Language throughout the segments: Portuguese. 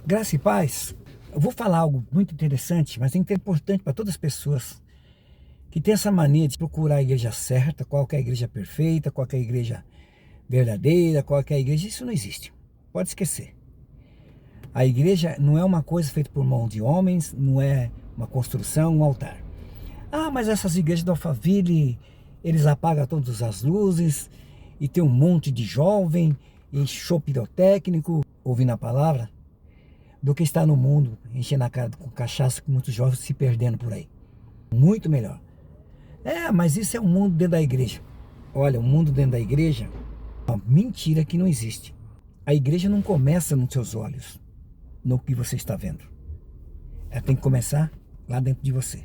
Graça e paz. Eu vou falar algo muito interessante, mas é importante para todas as pessoas que têm essa mania de procurar a igreja certa, qual que é a igreja perfeita, qual que é a igreja verdadeira, qual que é a igreja. Isso não existe. Pode esquecer. A igreja não é uma coisa feita por mão de homens, não é uma construção, um altar. Ah, mas essas igrejas do Alphaville, eles apagam todas as luzes e tem um monte de jovem e show pirotécnico ouvindo a palavra, do que estar no mundo enchendo a cara com cachaça, com muitos jovens se perdendo por aí. Muito melhor. Mas isso é um mundo dentro da igreja. Olha, o mundo dentro da igreja é uma mentira que não existe. A igreja não começa nos seus olhos, no que você está vendo. Ela tem que começar lá dentro de você.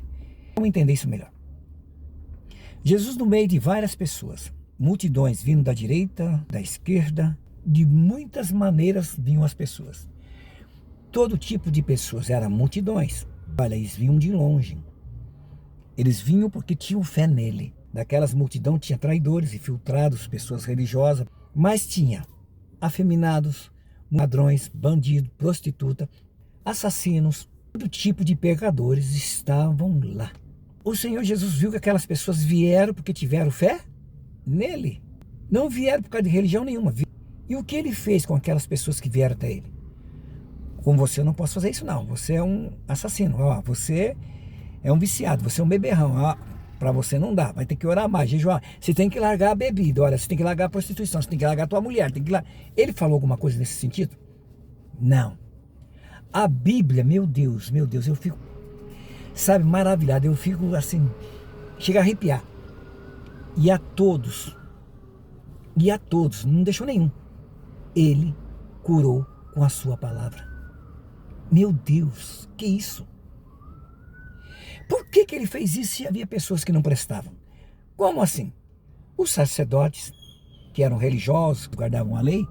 Vamos entender isso melhor. Jesus no meio de várias pessoas, multidões vindo da direita, da esquerda, de muitas maneiras vinham as pessoas. Todo tipo de pessoas, eram multidões. Olha, eles vinham de longe. Eles vinham porque tinham fé nele. Daquelas multidões tinha traidores, infiltrados, pessoas religiosas, mas tinha afeminados, ladrões, bandidos, prostituta, assassinos, todo tipo de pecadores estavam lá. O Senhor Jesus viu que aquelas pessoas vieram porque tiveram fé nele. Não vieram por causa de religião nenhuma. E o que ele fez com aquelas pessoas que vieram até ele? Com você eu não posso fazer isso não, você é um assassino, você é um viciado, você é um beberrão, para você não dá, vai ter que orar mais, jejuar, você tem que largar a bebida, olha, você tem que largar a prostituição, você tem que largar a tua mulher, tem que largar. Ele falou alguma coisa nesse sentido? Não. A Bíblia, meu Deus, eu fico, sabe, maravilhado, eu fico assim, chega a arrepiar. E a todos, não deixou nenhum, ele curou com a sua palavra. Meu Deus, que isso? Por que ele fez isso se havia pessoas que não prestavam? Como assim? Os sacerdotes, que eram religiosos, que guardavam a lei,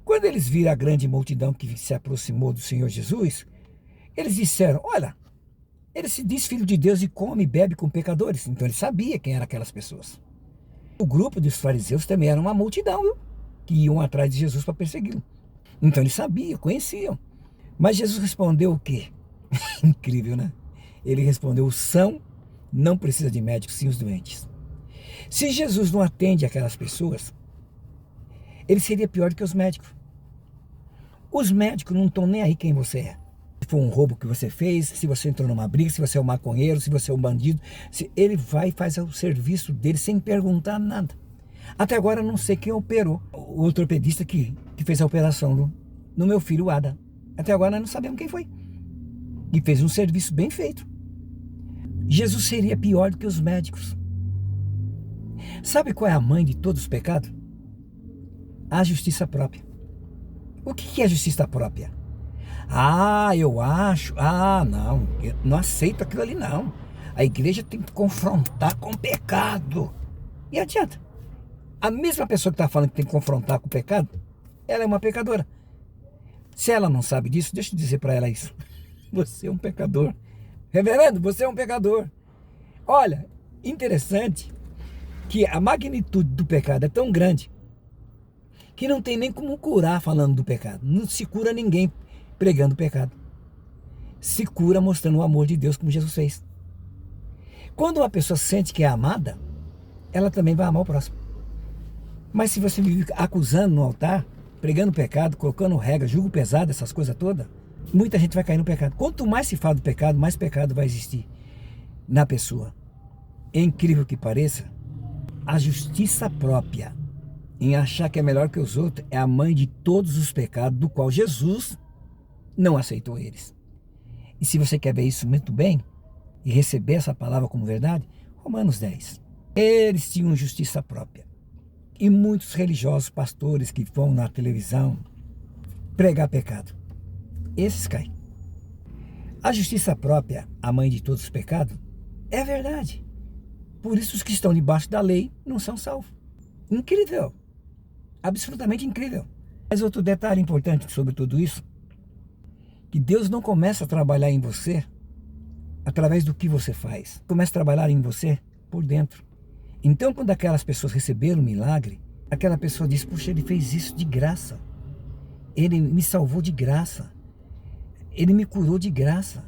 quando eles viram a grande multidão que se aproximou do Senhor Jesus, eles disseram, olha, ele se diz filho de Deus e come e bebe com pecadores. Então ele sabia quem eram aquelas pessoas. O grupo dos fariseus também era uma multidão, viu? Que iam atrás de Jesus para persegui-lo. Então eles sabiam, conheciam. Mas Jesus respondeu o quê? Incrível, né? Ele respondeu, o são não precisa de médicos, sim os doentes. Se Jesus não atende aquelas pessoas, ele seria pior do que os médicos. Os médicos não estão nem aí quem você é. Se foi um roubo que você fez, se você entrou numa briga, se você é um maconheiro, se você é um bandido, ele vai e faz o serviço dele sem perguntar nada. Até agora eu não sei quem operou, o ortopedista que fez a operação no meu filho, Ada. Até agora nós não sabemos quem foi. E fez um serviço bem feito. Jesus seria pior do que os médicos. Sabe qual é a mãe de todos os pecados? A justiça própria. O que é a justiça própria? Eu acho. Não. Eu não aceito aquilo ali, não. A igreja tem que confrontar com o pecado. E adianta. A mesma pessoa que está falando que tem que confrontar com o pecado, ela é uma pecadora. Se ela não sabe disso, deixa eu dizer para ela isso. Você é um pecador. Reverendo, você é um pecador. Olha, interessante que a magnitude do pecado é tão grande que não tem nem como curar falando do pecado. Não se cura ninguém pregando o pecado. Se cura mostrando o amor de Deus como Jesus fez. Quando uma pessoa sente que é amada, ela também vai amar o próximo. Mas se você vive acusando no altar, pregando pecado, colocando regra, julgo pesado, essas coisas todas, muita gente vai cair no pecado. Quanto mais se fala do pecado, mais pecado vai existir na pessoa. É incrível que pareça, a justiça própria, em achar que é melhor que os outros, é a mãe de todos os pecados, do qual Jesus não aceitou eles. E se você quer ver isso muito bem, e receber essa palavra como verdade, Romanos 10. Eles tinham justiça própria. E muitos religiosos, pastores que vão na televisão pregar pecado, esses caem. A justiça própria, a mãe de todos os pecados, é verdade. Por isso os que estão debaixo da lei não são salvos. Incrível. Absolutamente incrível. Mas outro detalhe importante sobre tudo isso, que Deus não começa a trabalhar em você através do que você faz. Começa a trabalhar em você por dentro. Então, quando aquelas pessoas receberam o milagre, aquela pessoa disse, puxa, ele fez isso de graça. Ele me salvou de graça. Ele me curou de graça.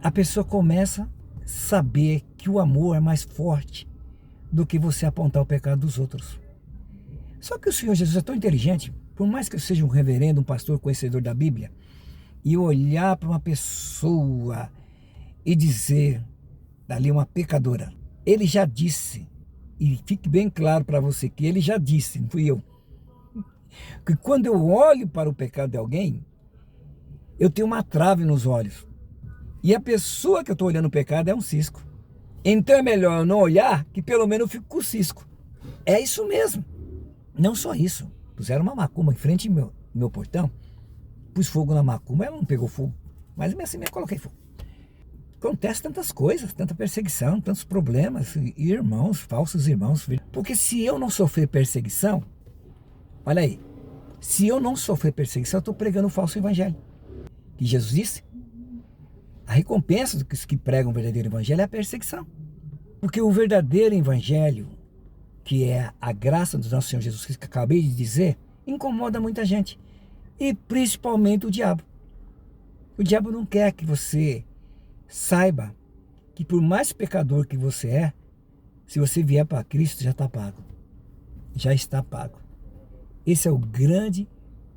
A pessoa começa a saber que o amor é mais forte do que você apontar o pecado dos outros. Só que o Senhor Jesus é tão inteligente, por mais que eu seja um reverendo, um pastor conhecedor da Bíblia, e olhar para uma pessoa e dizer, dali uma pecadora, ele já disse, e fique bem claro para você que ele já disse, não fui eu, que quando eu olho para o pecado de alguém, eu tenho uma trave nos olhos. E a pessoa que eu estou olhando o pecado é um cisco. Então é melhor eu não olhar, que pelo menos eu fico com o cisco. É isso mesmo. Não só isso. Puseram uma macumba em frente ao meu portão. Pus fogo na macumba, ela não pegou fogo. Mas assim mesmo coloquei fogo. Acontece tantas coisas, tanta perseguição, tantos problemas. Irmãos, falsos irmãos. Porque se eu não sofrer perseguição, olha aí. Se eu não sofrer perseguição, eu estou pregando o falso evangelho. Que Jesus disse, a recompensa dos que pregam o verdadeiro evangelho é a perseguição. Porque o verdadeiro evangelho, que é a graça do nosso Senhor Jesus Cristo, que acabei de dizer, incomoda muita gente. E principalmente o diabo. O diabo não quer que você saiba que por mais pecador que você é, se você vier para Cristo, já está pago. Já está pago. Esse é o grande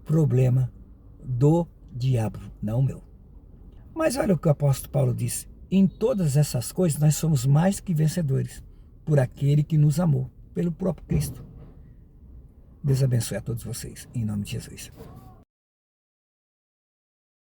problema do diabo, não o meu. Mas olha o que o apóstolo Paulo disse. Em todas essas coisas nós somos mais que vencedores por aquele que nos amou, pelo próprio Cristo. Deus abençoe a todos vocês, em nome de Jesus.